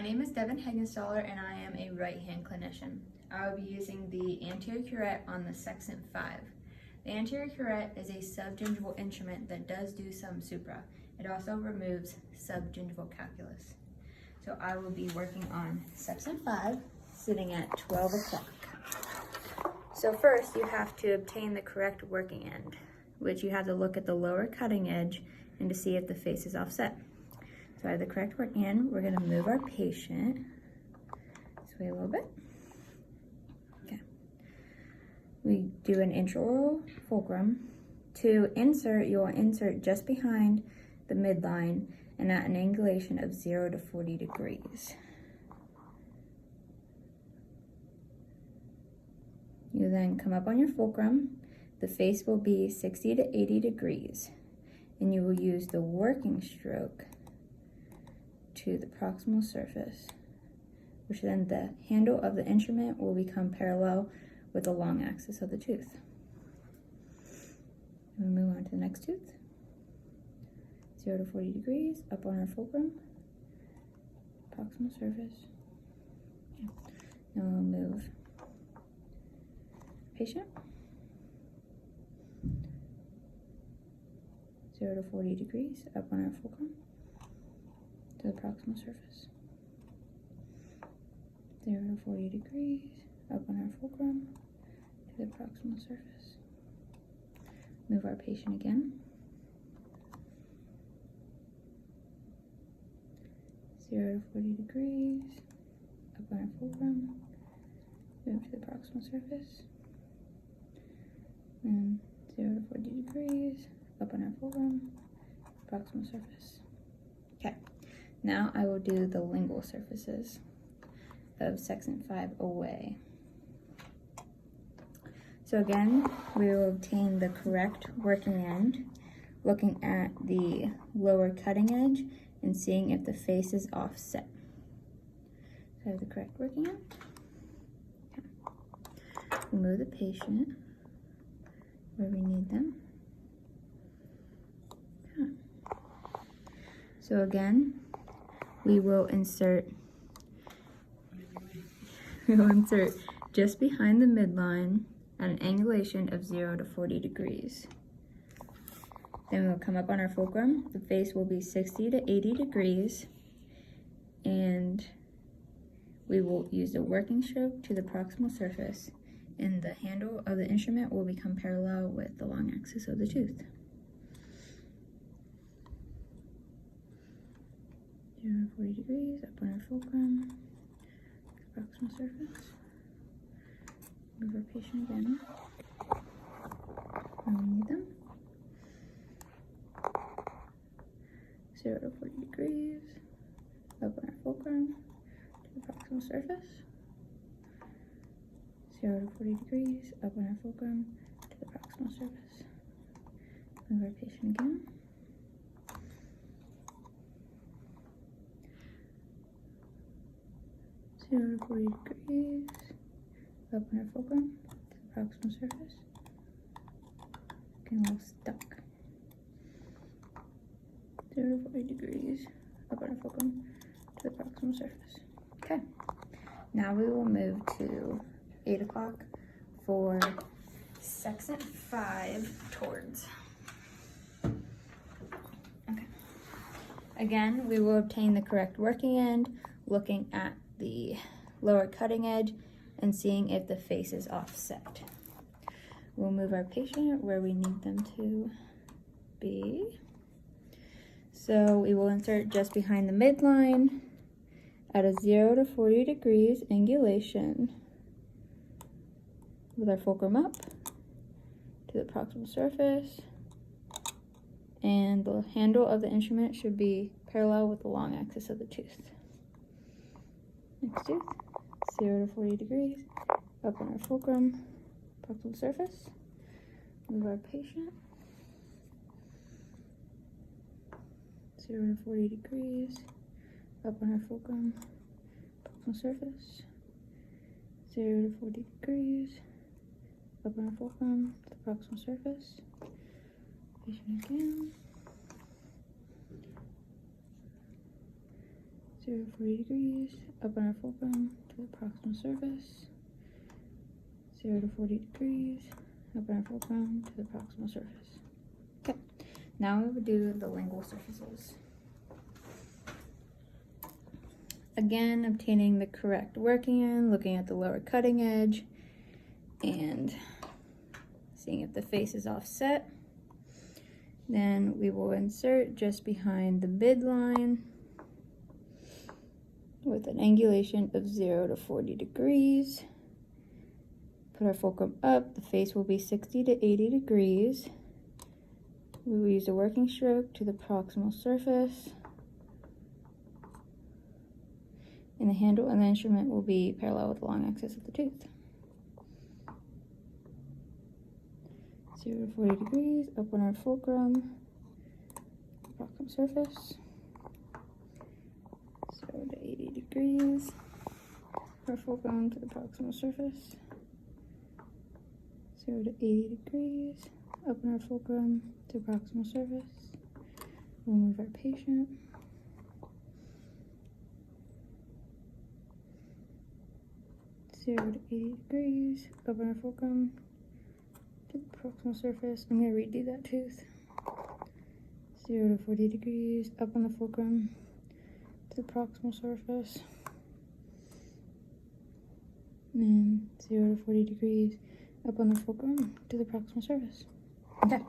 My name is Devyn Heggenstaller and I am a right-hand clinician. I will be using the Anterior Curette on the Sextant 5. The Anterior Curette is a subgingival instrument that does do some supra. It also removes subgingival calculus. So I will be working on Sextant 5, sitting at 12 o'clock. So first you have to obtain the correct working end, which you have to look at the lower cutting edge and to see if the face is offset. So I have the correct working end. We're gonna move our patient this way a little bit. Okay. We do an intraoral fulcrum. To insert, you'll insert just behind the midline and at an angulation of 0 to 40 degrees. You then come up on your fulcrum. The face will be 60 to 80 degrees, and you will use the working stroke to the proximal surface, which then the handle of the instrument will become parallel with the long axis of the tooth. And we move on to the next tooth. 0 to 40 degrees, up on our fulcrum, proximal surface. Okay. Now we'll move patient. 0 to 40 degrees, up on our fulcrum, to the proximal surface. 0 to 40 degrees, up on our fulcrum, to the proximal surface. Move our patient again. 0 to 40 degrees, up on our fulcrum, move to the proximal surface. And 0 to 40 degrees, up on our fulcrum, proximal surface. Okay, now I will do the lingual surfaces of Sextant 5 away. So again, we will obtain the correct working end, looking at the lower cutting edge and seeing if the face is offset. So I have the correct working end. Okay. We'll move the patient where we need them. Okay. So again, we will insert just behind the midline at an angulation of 0 to 40 degrees. Then we'll come up on our fulcrum. The face will be 60 to 80 degrees, and we will use the working stroke to the proximal surface, and the handle of the instrument will become parallel with the long axis of the tooth. 0 to 40 degrees, up on our fulcrum, proximal surface. Move our patient again when we need them. 0 to 40 degrees, up on our fulcrum, to the proximal surface. 0 to 40 degrees, up on our fulcrum, to the proximal surface. Move our patient again. 0 to 40 degrees, up on our fulcrum, to the proximal surface. Getting a little stuck. 0 to 40 degrees, up on our fulcrum, to the proximal surface. Okay, now we will move to 8 o'clock for Sextant 5 towards. Okay. Again, we will obtain the correct working end, looking at the lower cutting edge and seeing if the face is offset. We'll move our patient where we need them to be. So we will insert just behind the midline at a 0 to 40 degrees angulation with our fulcrum up to the proximal surface, and the handle of the instrument should be parallel with the long axis of the tooth. Next tooth, 0 to 40 degrees, up on our fulcrum, proximal surface. Move our patient. 0 to 40 degrees, up on our fulcrum, proximal surface. 0 to 40 degrees, up on our fulcrum, to the proximal surface. Patient again. 0 to 40 degrees, up on our fulcrum to the proximal surface. 0 to 40 degrees, up on our fulcrum to the proximal surface. Okay, now we would do the lingual surfaces. Again, obtaining the correct working end, looking at the lower cutting edge, and seeing if the face is offset. Then we will insert just behind the midline with an angulation of 0 to 40 degrees. Put our fulcrum up, the face will be 60 to 80 degrees. We will use a working stroke to the proximal surface. And the handle and the instrument will be parallel with the long axis of the tooth. 0 to 40 degrees, up on our fulcrum, proximal surface. 0 to 80 degrees, our fulcrum to the proximal surface. 0 to 80 degrees, up on our fulcrum to the proximal surface. We'll move our patient. 0 to 80 degrees, up on our fulcrum to the proximal surface. I'm going to redo that tooth. 0 to 40 degrees, up on the fulcrum to the proximal surface. And 0 to 40 degrees, up on the fulcrum to the proximal surface. Okay.